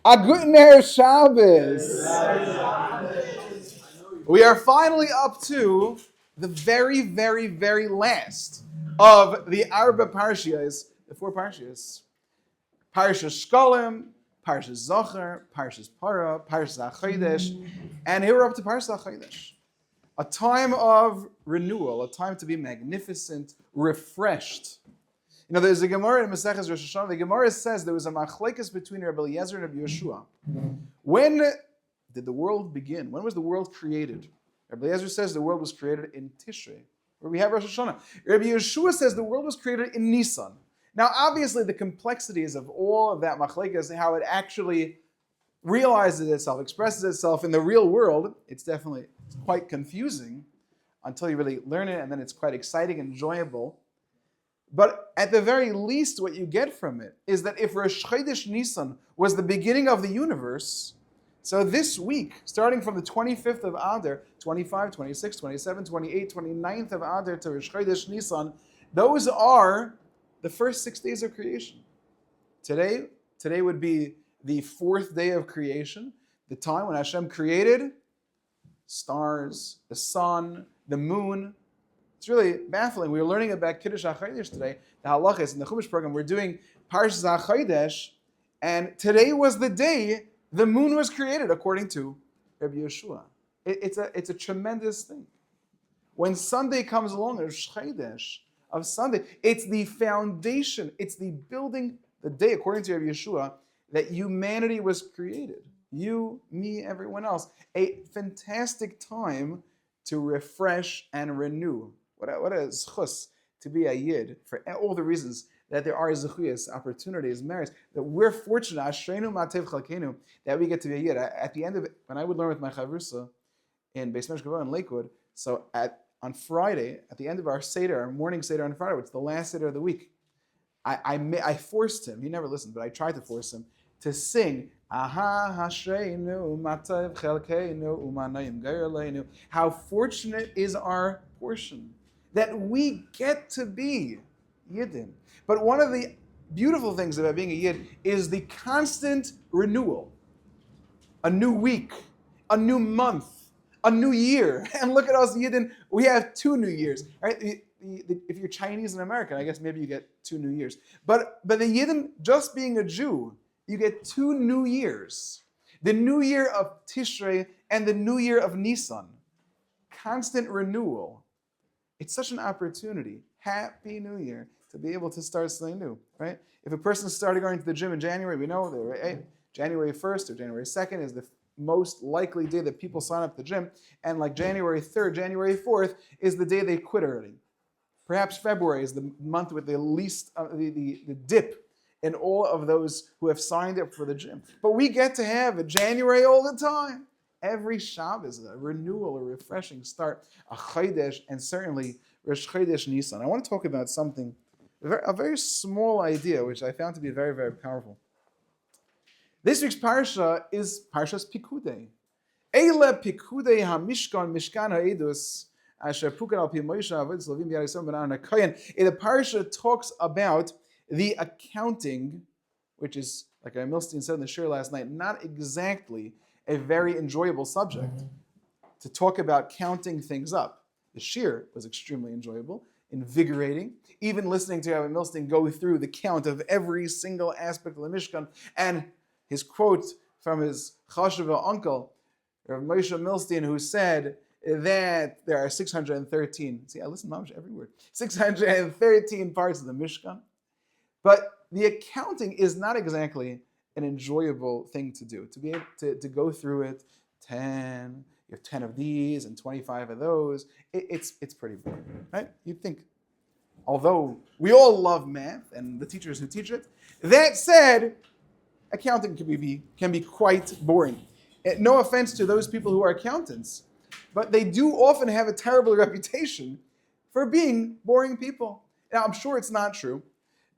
A guten Herr Shabbos. We are finally up to the very, very, very last of the Arba Parshias, the four Parshias. Parshas Shkolim, Parshas Zocher, Parshas Para, Parshas HaChodesh, and here we're up to Parshas HaChodesh. A time of renewal, a time to be magnificent, refreshed. You know, there's a Gemara in Maseches Rosh Hashanah. The Gemara says there was a machlekes between Rabbi Eliezer and Rabbi Yeshua. When did the world begin? When was the world created? Rabbi Eliezer says the world was created in Tishrei, where we have Rosh Hashanah. Rabbi Yeshua says the world was created in Nisan. Now, obviously, the complexities of all of that machlekes, how it actually realizes itself, expresses itself in the real world, it's quite confusing until you really learn it, and then it's quite exciting and enjoyable. But at the very least, what you get from it is that if Rosh Chodesh Nisan was the beginning of the universe, so this week, starting from the 25th of Adar, 25, 26, 27, 28, 29th of Adar to Rosh Chodesh Nisan, those are the first 6 days of creation. Today would be the 4th day of creation, the time when Hashem created stars, the sun, the moon. It's really baffling. We were learning about Kiddush HaChodesh today, the halachas in the Chumash program. We're doing Parshas HaChodesh, and today was the day the moon was created, according to Rabbi Yeshua. It's a tremendous thing. When Sunday comes along, Rosh Chodesh of Sunday, it's the foundation, it's the building, the day, according to Rabbi Yeshua, that humanity was created. You, me, everyone else. A fantastic time to refresh and renew. What a zchus to be a yid for all the reasons that there are zechuyas, opportunities, merits, that we're fortunate, ashreinu matev chalkenu, that we get to be a yid. At the end of it, when I would learn with my chavrusa in Beis Medrash Gavur in Lakewood, so on Friday, at the end of our Seder, our morning Seder on Friday, which is the last Seder of the week, I forced him, he never listened, but I tried to force him to sing, Aha hashreinu matev chalkenu umanayim geiraleinu. How fortunate is our portion that we get to be Yidden. But one of the beautiful things about being a Yid is the constant renewal. A new week, a new month, a new year. And look at us Yidden, we have 2 new years. Right? If you're Chinese and American, I guess maybe you get 2 new years. But the Yidden, just being a Jew, you get 2 new years. The new year of Tishrei and the new year of Nisan. Constant renewal. It's such an opportunity. Happy New Year to be able to start something new, right? If a person started going to the gym in January, we know that January 1st or January 2nd is the most likely day that people sign up to the gym, and like January 3rd, January 4th is the day they quit early. Perhaps February is the month with the least, the dip in all of those who have signed up for the gym. But we get to have a January all the time. Every Shabbos is a renewal, a refreshing start, a Chodesh, and certainly Rosh Chodesh Nisan. I want to talk about something, a very small idea, which I found to be very, very powerful. This week's parsha is Parshas Pekudei. Eile Pekudei HaMishkan, Mishkan HaEdus, Asher Pukad Al Pi Moshe Avodas Levim B'Yad Yisrael Ben Aaron HaKohen. The parsha talks about the accounting, which is, like Milstein said in the shir last night, not exactly a very enjoyable subject to talk about counting things up. The shir was extremely enjoyable, invigorating. Even listening to Rabbi Milstein go through the count of every single aspect of the Mishkan, and his quote from his Chashuva uncle, Rabbi Moshe Milstein, who said that there are 613. See, I listen to every word. 613 parts of the Mishkan. But the accounting is not exactly an enjoyable thing to do. To be able to go through it, 10, you have 10 of these and 25 of those, it's pretty boring, right? You'd think, although we all love math and the teachers who teach it, that said, accounting can be quite boring. No offense to those people who are accountants, but they do often have a terrible reputation for being boring people. Now, I'm sure it's not true,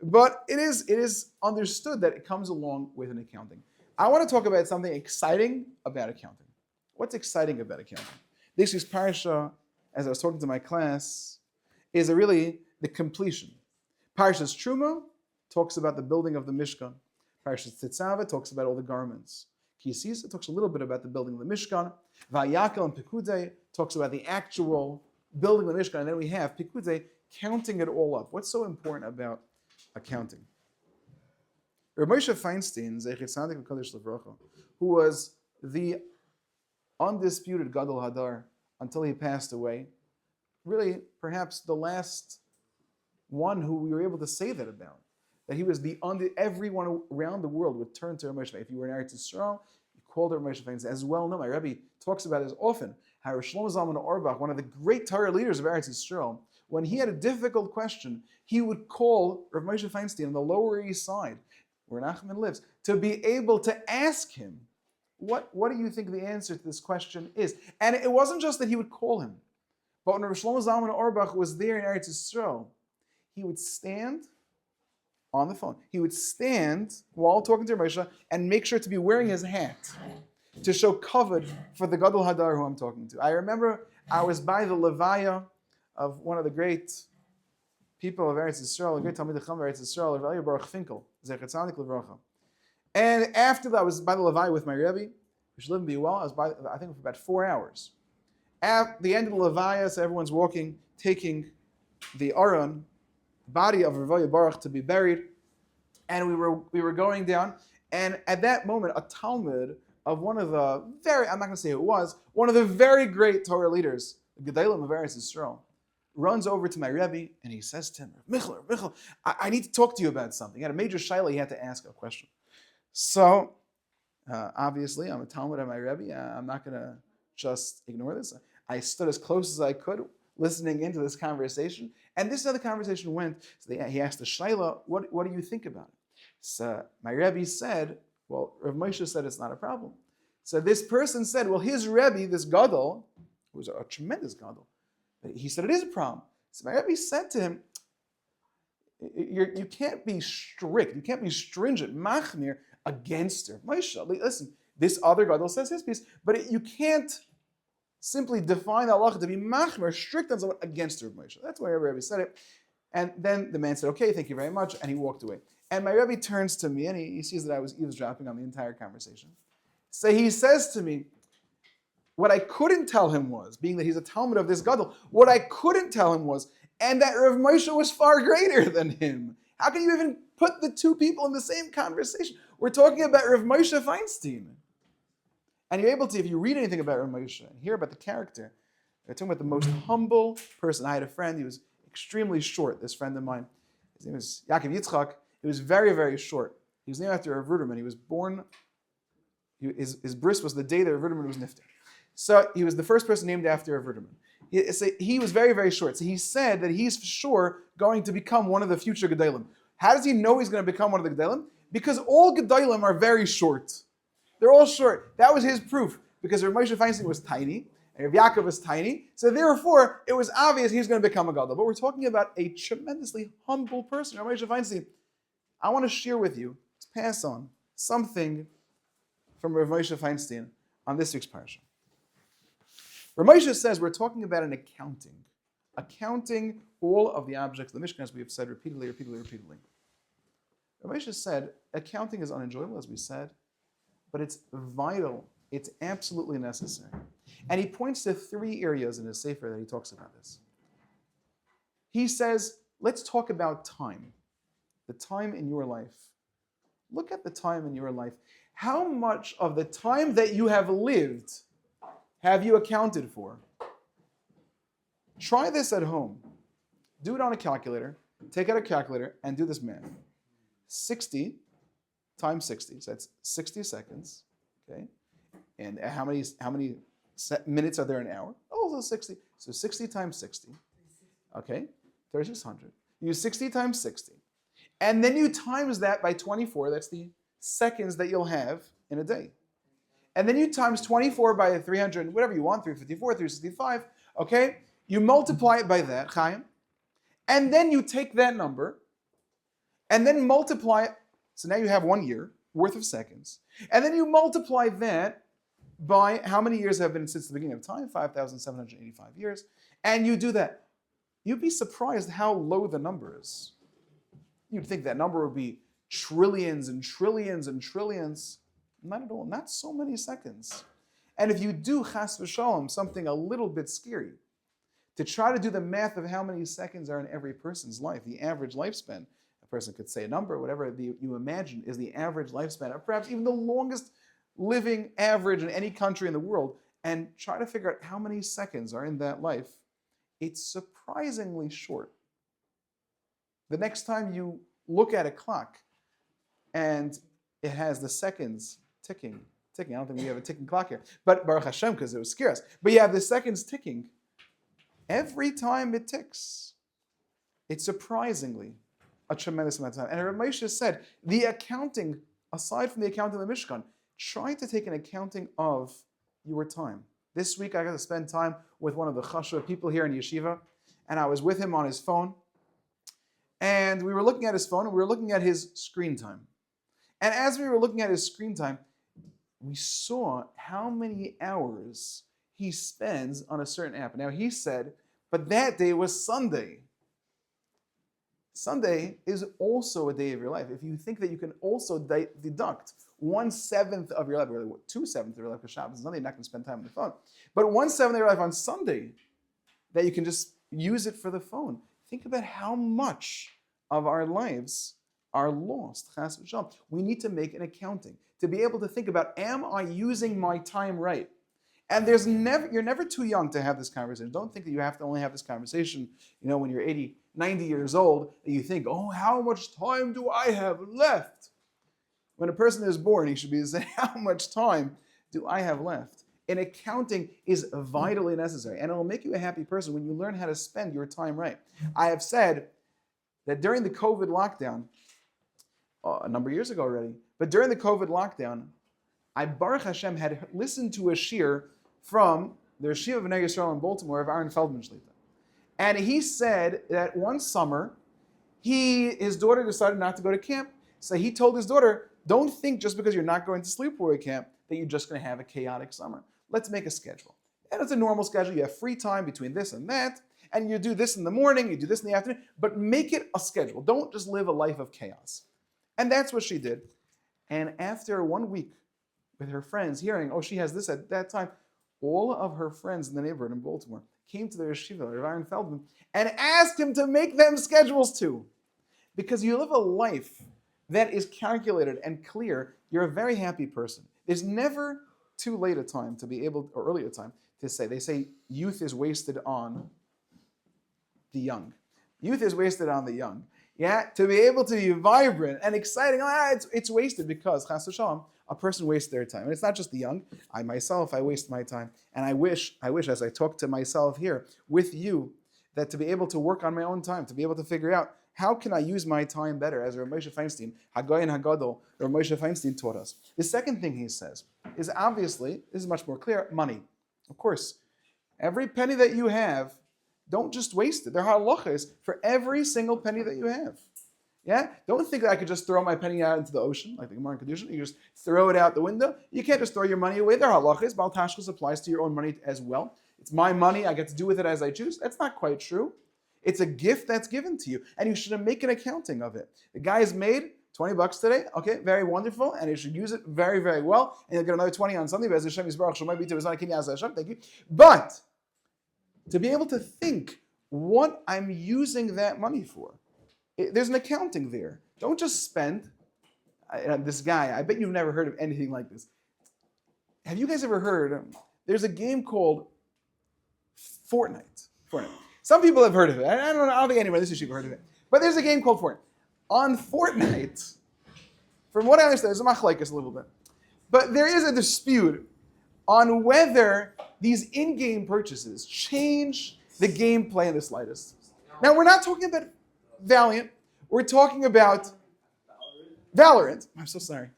but it is understood that it comes along with an accounting. I want to talk about something exciting about accounting. What's exciting about accounting? This week's parsha, as I was talking to my class, is really the completion. Parshas Truma talks about the building of the Mishkan. Parshas Tetzaveh talks about all the garments. Kisisa talks a little bit about the building of the Mishkan. Vayakel and Pekudei talks about the actual building of the Mishkan. And then we have Pekudei counting it all up. What's so important about accounting? Rabbi Moshe Feinstein, Zecher Tzadik V'Kodesh L'Vrocha, who was the undisputed Gadol Hadar until he passed away, really perhaps the last one who we were able to say that about. That he was everyone around the world would turn to Rabbi Moshe. If you were in Eretz Yisrael, you called Rabbi Moshe Feinstein. As well known, my Rabbi talks about it as often, how Shlomo Zalman Auerbach, one of the great Torah leaders of Eretz Yisrael, when he had a difficult question, he would call Rabbi Moshe Feinstein on the Lower East Side, where Nachman lives, to be able to ask him, what do you think the answer to this question is? And it wasn't just that he would call him, but when Rabbi Shlomo Zalman Auerbach was there in Eretz Yisrael, he would stand on the phone. He would stand while talking to Rabbi Moshe and make sure to be wearing his hat to show kavod for the Gadol Hadar who I'm talking to. I remember I was by the levaya of one of the great people of Eretz Yisrael, a great Talmid Chacham of Eretz Yisrael, Rabbi Baruch Finkel, Zecher Tzadik L'Vrocha. And after that, I was by the levaya with my Rebbe, which lived me well. I was by, I think, for about 4 hours. At the end of the levaya, so everyone's walking, taking the Aron, body of Rabbi Baruch to be buried, and we were going down, and at that moment, a Talmud of one of the I'm not going to say who it was, one of the very great Torah leaders, the Gedalim of Eretz Yisrael, runs over to my Rebbe, and he says to him, Michal, I need to talk to you about something. He had a major shaila, he had to ask a question. So, obviously, I'm a Talmud of my Rebbe, I'm not going to just ignore this. I stood as close as I could, listening into this conversation. And this is how the conversation went. So he asked the Shaila, what do you think about it? So my Rebbe said, well, Rav Moshe said it's not a problem. So this person said, well, his Rebbe, this Gadol, who was a tremendous Gadol, but he said it is a problem. So my Rebbe said to him, you can't be strict, you can't be stringent, machmir, against her. Moshe, listen, this other Gadol says his piece, but you can't simply define the halacha to be machmer, strict on someone against Rabbi Moshe. That's why Rabbi said it. And then the man said, okay, thank you very much, and he walked away. And my Rebbe turns to me, and he sees that I was eavesdropping on the entire conversation. So he says to me, what I couldn't tell him was, being that he's a Talmud of this Gadol, what I couldn't tell him was, and that Rav Moshe was far greater than him. How can you even put the two people in the same conversation? We're talking about Rav Moshe Feinstein. And you're able to, if you read anything about Rav Moshe and hear about the character, they're talking about the most humble person. I had a friend, he was extremely short, this friend of mine. His name was Yaakov Yitzchak. He was very, very short. He was named after Rav Ruderman. He was born, his bris was the day that Rav Ruderman was nifter. So he was the first person named after Rav Ruderman. He was very, very short. So he said that he's for sure going to become one of the future Gedalim. How does he know he's going to become one of the Gedalim? Because all Gedalim are very short. They're all short. That was his proof. Because Rav Moshe Feinstein was tiny, and Rav Yaakov was tiny, so therefore it was obvious he was going to become a Gadol. But we're talking about a tremendously humble person, Rav Moshe Feinstein. I want to share with you, let's pass on, something from Rav Moshe Feinstein on this week's parsha. Rav Moshe says we're talking about an accounting all of the objects of the Mishkan, as we have said repeatedly. Rav Moshe said accounting is unenjoyable, as we said, but it's vital. It's absolutely necessary. And he points to 3 areas in his Sefer that he talks about this. He says, let's talk about time. The time in your life. Look at the time in your life. How much of the time that you have lived have you accounted for? Try this at home. Do it on a calculator. Take out a calculator and do this math. 60 times 60, so that's 60 seconds, okay? And how many minutes are there in an hour? Also 60. So 60 times 60, okay? 3,600. You use 60 times 60. And then you times that by 24, that's the seconds that you'll have in a day. And then you times 24 by 300, whatever you want, 354, 365, okay? You multiply it by that, Chaim. And then you take that number, and then multiply it. So now you have 1 year worth of seconds. And then you multiply that by how many years have been since the beginning of time? 5,785 years. And you do that. You'd be surprised how low the number is. You'd think that number would be trillions and trillions and trillions. Not at all, not so many seconds. And if you do chas v'shalom, something a little bit scary, to try to do the math of how many seconds are in every person's life, the average lifespan, a person could say a number, whatever you imagine is the average lifespan, or perhaps even the longest living average in any country in the world, and try to figure out how many seconds are in that life, it's surprisingly short. The next time you look at a clock and it has the seconds ticking. I don't think we have a ticking clock here, but Baruch Hashem, because it would scare us. But you have the seconds ticking. Every time it ticks, it's surprisingly a tremendous amount of time. And Rabbi Moshe said, the accounting, aside from the accounting of the Mishkan, try to take an accounting of your time. This week I got to spend time with one of the chashuv people here in yeshiva, and I was with him on his phone, and we were looking at his phone, and we were looking at his screen time. And as we were looking at his screen time, we saw how many hours he spends on a certain app. Now he said, but that day was Sunday. Sunday is also a day of your life. If you think that you can also deduct 1/7 of your life, or 2/7 of your life, because Shabbos and Sunday, you're not going to spend time on the phone, but 1/7 of your life on Sunday, that you can just use it for the phone. Think about how much of our lives are lost. Chas v'shalom. We need to make an accounting to be able to think about, am I using my time right? And you're never too young to have this conversation. Don't think that you have to only have this conversation, when you're 80, 90 years old, and you think, oh, how much time do I have left? When a person is born, he should be saying, how much time do I have left? And accounting is vitally necessary, and it'll make you a happy person when you learn how to spend your time right. I have said that during the COVID lockdown, a number of years ago already, but during the COVID lockdown, I, Baruch Hashem, had listened to a shir from the Yeshiva of Bnei Yisrael in Baltimore of Aaron Feldman Shlita. And he said that one summer, his daughter decided not to go to camp. So he told his daughter, don't think just because you're not going to sleepaway camp that you're just going to have a chaotic summer. Let's make a schedule. And it's a normal schedule. You have free time between this and that. And you do this in the morning, you do this in the afternoon. But make it a schedule. Don't just live a life of chaos. And that's what she did. And after 1 week with her friends hearing, she has this at that time, all of her friends in the neighborhood in Baltimore came to the yeshiva of Aaron Feldman and asked him to make them schedules too. Because you live a life that is calculated and clear, you're a very happy person. There's never too late a time to be able, or early a time, to say. They say youth is wasted on the young. Youth is wasted on the young. Yeah, to be able to be vibrant and exciting, it's wasted because, chas v'shalom, a person wastes their time. And it's not just the young. I myself, I waste my time. And I wish, as I talk to myself here with you, that to be able to work on my own time, to be able to figure out how can I use my time better, as Rabbi Moshe Feinstein, Hagoy and Hagadol, Rabbi Moshe Feinstein taught us. The second thing he says is obviously, this is much more clear, money. Of course, every penny that you have, don't just waste it. There are halachas for every single penny that you have. Yeah? Don't think that I could just throw my penny out into the ocean, like the Gemara in Kedushin. You just throw it out the window. You can't just throw your money away. There are halachas. Baal Tashchus applies to your own money as well. It's my money. I get to do with it as I choose. That's not quite true. It's a gift that's given to you, and you should make an accounting of it. The guy has made $20 today. Okay, very wonderful, and you should use it very, very well. And you'll get another 20 on Sunday. Thank you. But to be able to think what I'm using that money for, there's an accounting there. Don't just spend. This guy, I bet you've never heard of anything like this. Have you guys ever heard? There's a game called Fortnite. Some people have heard of it. I don't think anyone in this issue have heard of it. But there's a game called Fortnite. On Fortnite, from what I understand, there's a machlekes a little bit. But there is a dispute on whether these in-game purchases change the gameplay in the slightest. Now, we're not talking about Valiant. We're talking about Valorant. I'm so sorry.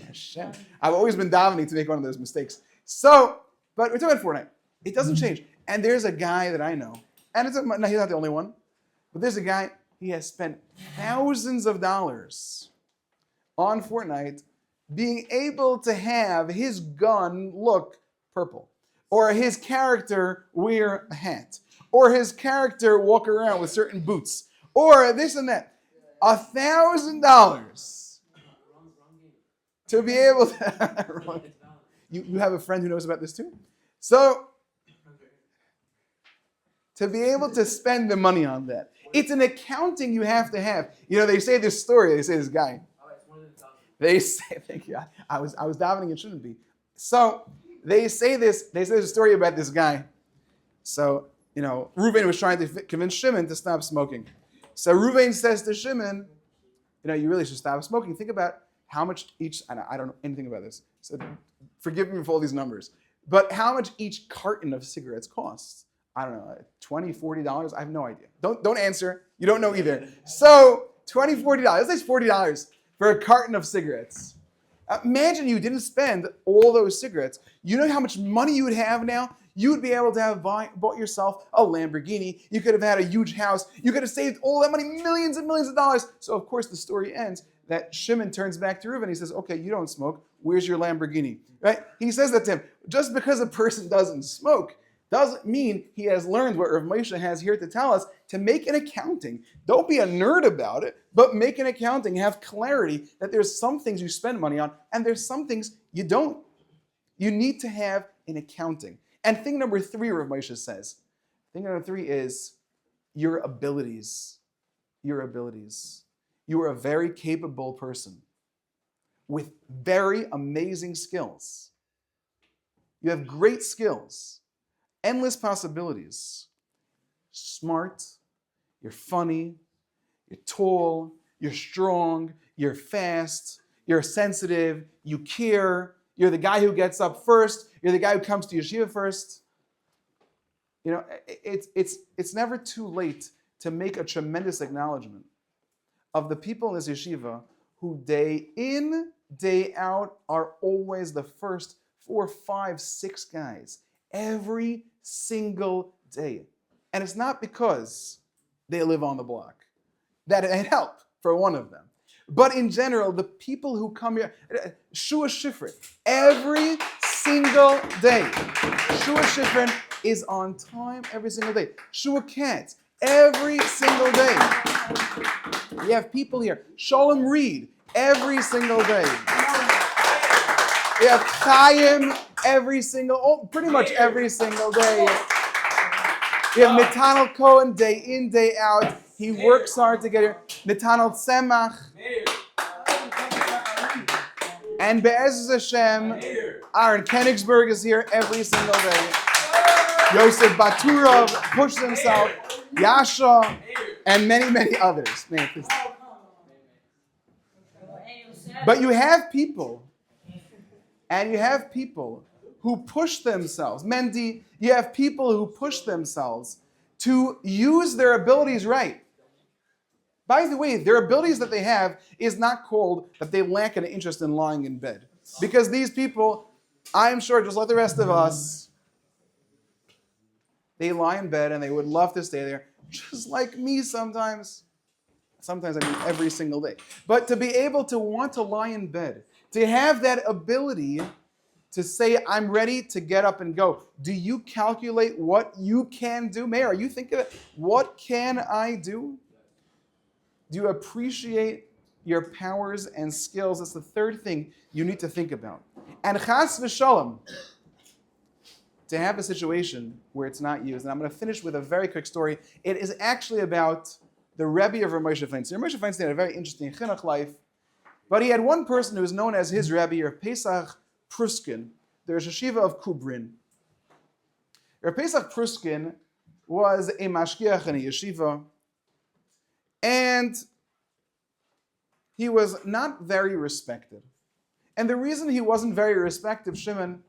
Hashem. I've always been davening to make one of those mistakes. But we're talking about Fortnite. It doesn't change. And there's a guy that I know, and he's not the only one, but there's a guy, he has spent thousands of dollars on Fortnite being able to have his gun look purple, or his character wear a hat, or his character walk around with certain boots, or this and that. $1,000 To be able to, you have a friend who knows about this too? So, to be able to spend the money on that. It's an accounting you have to have. They say this story, they say this guy. They say, thank you, I was davening, it shouldn't be. So, they say this story about this guy. So, Reuven was trying to convince Shimon to stop smoking. So Reuven says to Shimon, you really should stop smoking. Think about how much each, and I don't know anything about this, so forgive me for all these numbers, but how much each carton of cigarettes costs. I don't know, $20, $40? I have no idea. Don't answer. You don't know either. So $20, $40. Let's say $40 for a carton of cigarettes. Imagine you didn't spend all those cigarettes. You know how much money you would have now? You would be able to have bought yourself a Lamborghini. You could have had a huge house. You could have saved all that money, millions and millions of dollars. So of course the story ends that Shimon turns back to Reuven. He says, okay, you don't smoke. Where's your Lamborghini? Right? He says that to him. Just because a person doesn't smoke doesn't mean he has learned what Rav Moshe has here to tell us, to make an accounting. Don't be a nerd about it, but make an accounting. Have clarity that there's some things you spend money on and there's some things you don't. You need to have an accounting. And thing number 3, Rav Moshe says, thing number 3 is your abilities. Your abilities. You are a very capable person with very amazing skills. You have great skills. Endless possibilities. Smart, you're funny, you're tall, you're strong, you're fast, you're sensitive, you care, you're the guy who gets up first, you're the guy who comes to yeshiva first. It's never too late to make a tremendous acknowledgement of the people in this yeshiva who day in, day out are always the first 4, 5, 6 guys. Every single day. And it's not because they live on the block. That it help for one of them. But in general, the people who come here, Shua Shifrin, every single day. Shua Shifrin is on time every single day. Shua Katz, every single day. You have people here. Shalom Reed, every single day. We have Chaim pretty much every single day. We have Netanel Cohen day in, day out. He works hard to get here. Netanel Tzemach. And Be'ez Hashem, Aaron Koenigsberg is here every single day. Yosef Baturov pushes himself. Yasha, and many, many others. But you have people. And you have people who push themselves. Mendy, you have people who push themselves to use their abilities right. By the way, their abilities that they have is not called that they lack an interest in lying in bed. Because these people, I'm sure, just like the rest of us, they lie in bed and they would love to stay there, just like me sometimes. Sometimes I mean every single day. But to be able to want to lie in bed, to have that ability to say, I'm ready to get up and go. Do you calculate what you can do? Mayor, are you thinking of it? What can I do? Do you appreciate your powers and skills? That's the third thing you need to think about. And chas v'shalom, to have a situation where it's not used. And I'm going to finish with a very quick story. It is actually about the Rabbi of Rav Moshe Feinstein. Rav Moshe Feinstein had a very interesting chinuch life. But he had one person who was known as his Rabbi, Rav Pesach Pruskin, the Rosh Hashiva of Kubrin. Rav Pesach Pruskin was a mashgiach in a yeshiva, and he was not very respected. And the reason he wasn't very respected, Shimon,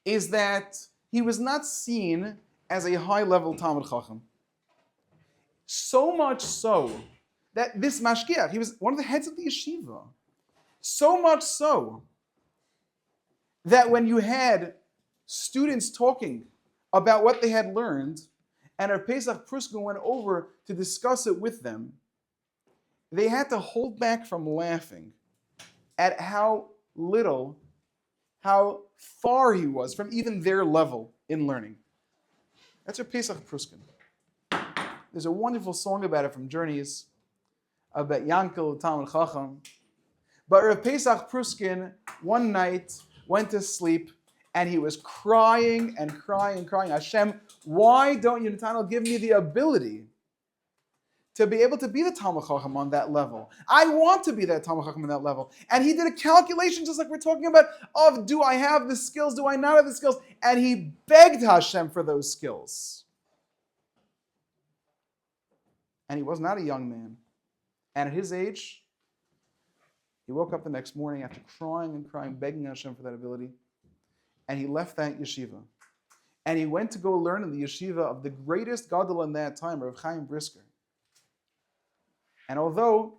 is that he was not seen as a high-level Talmid Chacham. So much so that this mashgiach, he was one of the heads of the yeshiva. So much so that when you had students talking about what they had learned, and Rav Pesach Pruskin went over to discuss it with them, they had to hold back from laughing at how far he was from even their level in learning. That's Rav Pesach Pruskin. There's a wonderful song about it from Journeys, about Yankel, Talmid Chacham. But Rav Pesach Pruskin one night went to sleep and he was crying and crying and crying. Hashem, why don't you, Netanel, give me the ability to be able to be the Talmud Chacham on that level? I want to be that Talmud Chacham on that level. And he did a calculation just like we're talking about of, do I have the skills, do I not have the skills? And he begged Hashem for those skills. And he was not a young man. And at his age, he woke up the next morning after crying and crying, begging Hashem for that ability. And he left that yeshiva. And he went to go learn in the yeshiva of the greatest gadol in that time, Rav Chaim Brisker. And although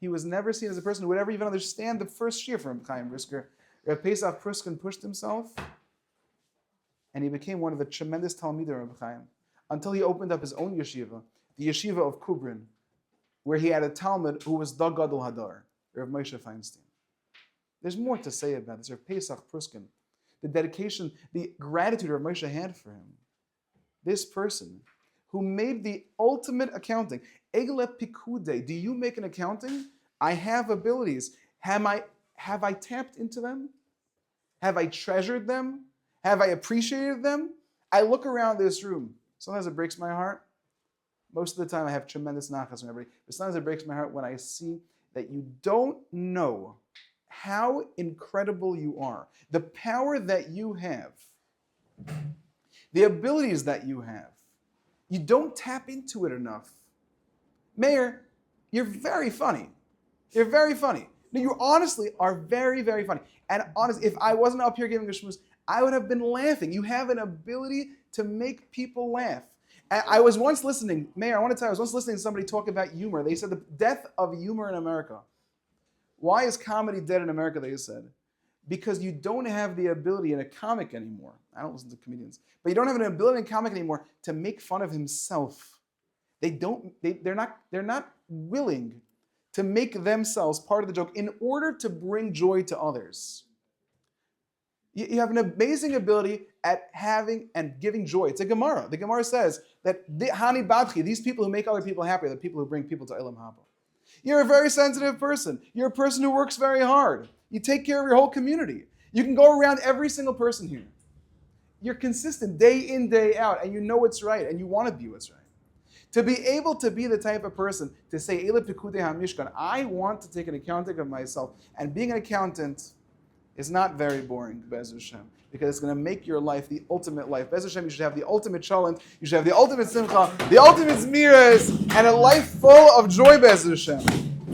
he was never seen as a person who would ever even understand the first year from Chaim Brisker, Rav Pesach Pruskin pushed himself, and he became one of the tremendous Talmidim of Rav Chaim, until he opened up his own yeshiva, the yeshiva of Kubrin, where he had a Talmud who was the Gadol Hadar, Rav Moshe Feinstein. There's more to say about this. Rav Pesach Pruskin, the dedication, the gratitude Rav Moshe had for him. This person who made the ultimate accounting. Egle Pekudei, do you make an accounting? I have abilities. Have I tapped into them? Have I treasured them? Have I appreciated them? I look around this room. Sometimes it breaks my heart. Most of the time I have tremendous nachas from everybody. But sometimes it breaks my heart when I see that you don't know how incredible you are. The power that you have. The abilities that you have. You don't tap into it enough. Mayor, you're very funny. You're very funny. No, you honestly are very, very funny. And honestly, if I wasn't up here giving a shmooze, I would have been laughing. You have an ability to make people laugh. And I was once listening, Mayor, I want to tell you, I was once listening to somebody talk about humor. They said the death of humor in America. Why is comedy dead in America, they said? Because you don't have the ability in a comic anymore. I don't listen to comedians. But you don't have an ability in a comic anymore to make fun of himself. They're not willing to make themselves part of the joke in order to bring joy to others. You have an amazing ability at having and giving joy. It's a Gemara. The Gemara says that Hani Badchi, these people who make other people happy, are the people who bring people to Elam Haba. You're a very sensitive person. You're a person who works very hard. You take care of your whole community. You can go around every single person here. You're consistent day in, day out, and you know what's right, and you want to be what's right. To be able to be the type of person to say, Ele Pekudei HaMishkan, I want to take an accounting of myself, and being an accountant is not very boring, Be'ez Hashem, because it's going to make your life the ultimate life. Be'ez Hashem, you should have the ultimate shalom, you should have the ultimate simcha, the ultimate zmiras, and a life full of joy, Be'ez Hashem.